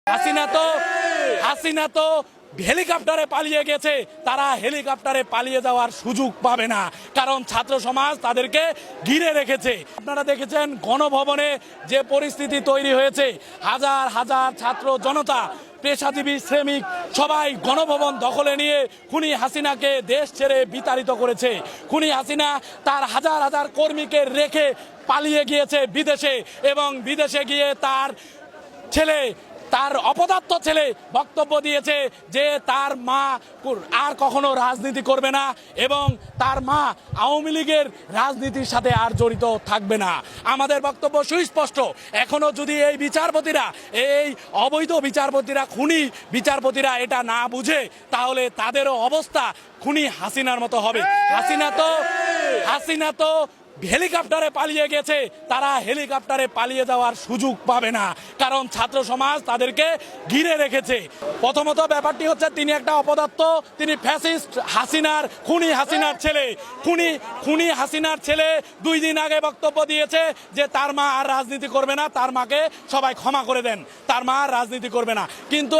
হাসিনা তো হেলিকপ্টারে পালিয়ে গেছে, তারা হেলিকপ্টারে পালিয়ে যাওয়ার সুযোগ পাবে না, কারণ ছাত্র সমাজ তাদেরকে ঘিরে রেখেছে। আপনারা দেখেছেন গণভবনে যে পরিস্থিতি তৈরি হয়েছে, হাজার হাজার ছাত্র জনতা, পেশাজীবী, শ্রমিক সবাই গণভবন দখলে নিয়ে খুনি হাসিনাকে দেশ ছেড়ে বিতাড়িত করেছে। খুনি হাসিনা তার হাজার হাজার কর্মীকে রেখে পালিয়ে গিয়েছে বিদেশে, এবং বিদেশে গিয়ে তার অপদার্থ ছেলে বক্তব্য দিয়েছে যে তার মা আর কখনো রাজনীতি করবে না এবং তার মা আওয়ামী লীগের রাজনীতির সাথে আর জড়িত থাকবে না। আমাদের বক্তব্য সুস্পষ্ট, এখনো যদি এই বিচারপতিরা, এই অবৈধ বিচারপতিরা, খুনি বিচারপতিরা এটা না বুঝে, তাহলে তাদেরও অবস্থা খুনি হাসিনার মতো হবে। হাসিনা তো হেলিকপ্টারে পালিয়ে গেছে, তারা হেলিকপ্টারে পালিয়ে যাওয়ার সুযোগ পাবে না, কারণ ছাত্র সমাজ তাদেরকে ঘিরে রেখেছে। প্রথমত ব্যাপারটি হচ্ছে তিনি একটা অপদার্থ, তিনি ফ্যাসিস্ট হাসিনার, খুনি হাসিনার ছেলে। খুনি হাসিনার ছেলে 2 দিন আগে বক্তব্য দিয়েছে যে তার মা আর রাজনীতি করবে না, তার মাকে সবাই ক্ষমা করে দেন, তার মা আর রাজনীতি করবে না। কিন্তু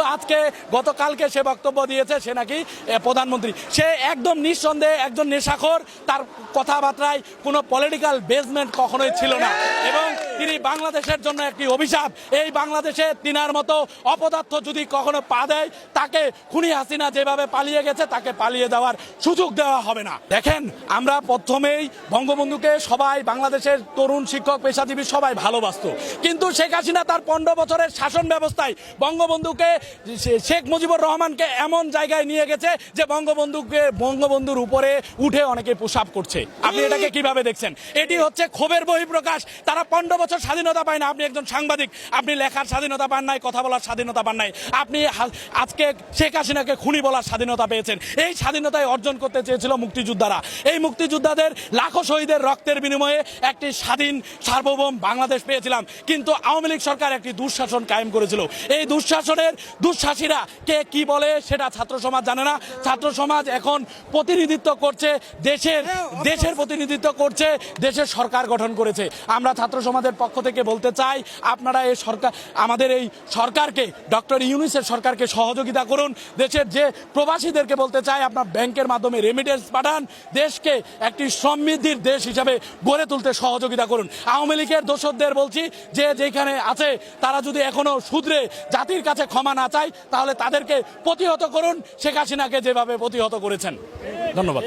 গতকালকে সে বক্তব্য দিয়েছে সে নাকি প্রধানমন্ত্রী। সে একদম নিঃসন্দেহে একজন নেশাখোর, তার কথাবার্তায় কোনো পলিটিক্যাল বেসমেন্ট কখনোই ছিল না, এবং তিনি বাংলাদেশের জন্য একটি অভিশাপ। এই বাংলাদেশে তিনার মতো অপদার্থ যদি কখনো পা দেয়, তাকে খুনি হাসিনা যেভাবে পালিয়ে গেছে তাকে পালিয়ে যাওয়ার সুযোগ দেওয়া হবে না। দেখেন, আমরা প্রথমেই বঙ্গবন্ধুকে সবাই, বাংলাদেশের তরুণ, শিক্ষক, পেশাজীবী সবাই ভালোবাসত, কিন্তু শেখ হাসিনা তার 15 বছরের শাসন ব্যবস্থায় শেখ মুজিবুর রহমানকে এমন জায়গায় নিয়ে গেছে যে বঙ্গবন্ধুর উপরে উঠে অনেকে পোশাক করছে। আপনি এটাকে কিভাবে দেখছেন? এটি হচ্ছে ক্ষোভের বহিঃপ্রকাশ। তারা 15 বছর স্বাধীনতা পায় না। আপনি একজন সাংবাদিক, আপনি লেখার স্বাধীনতা পান নাই, কথা বলার স্বাধীনতা পান নাই। আপনি আজকে শেখ হাসিনাকে খুনি বলার স্বাধীনতা পেয়েছেন। এই স্বাধীনতায় অর্জন করতে চেয়েছিল মুক্তিযোদ্ধারা। এই মুক্তিযোদ্ধাদের লাখো শহীদের রক্তের বিনিময়ে একটি স্বাধীন সার্বভৌম বাংলাদেশ পেয়েছিলাম, কিন্তু আওয়ামী লীগ সরকার একটি দুঃশাসন কায়েম করেছিল। এই দুঃশাসনের দুঃশাসীরা কে কি বলে সেটা ছাত্র সমাজ জানে না। ছাত্র সমাজ এখন প্রতিনিধিত্ব করছে দেশের প্রতিনিধিত্ব করছে, দেশের সরকার গঠন করেছে। আমরা ছাত্র সমাজের পক্ষ থেকে বলতে চাই, আপনারা আমাদের এই সরকারকে, ডক্টর ইউনূসের সরকারকে সহযোগিতা করুন। দেশের যে প্রবাসীদেরকে বলতে চাই, আপনার ব্যাংকের মাধ্যমে রেমিটেন্স পাঠান, দেশকে একটি সমৃদ্ধির দেশ হিসাবে গড়ে তুলতে সহযোগিতা করুন। আওয়ামী লীগের দোসরদের বলছি যে যেখানে আছে তারা যদি এখনো শুধরে জাতির কাছে ক্ষমা না চায়, তাহলে তাদেরকে প্রতিহত করুন, শেখ হাসিনাকে যেভাবে প্রতিহত করেছেন। ধন্যবাদ।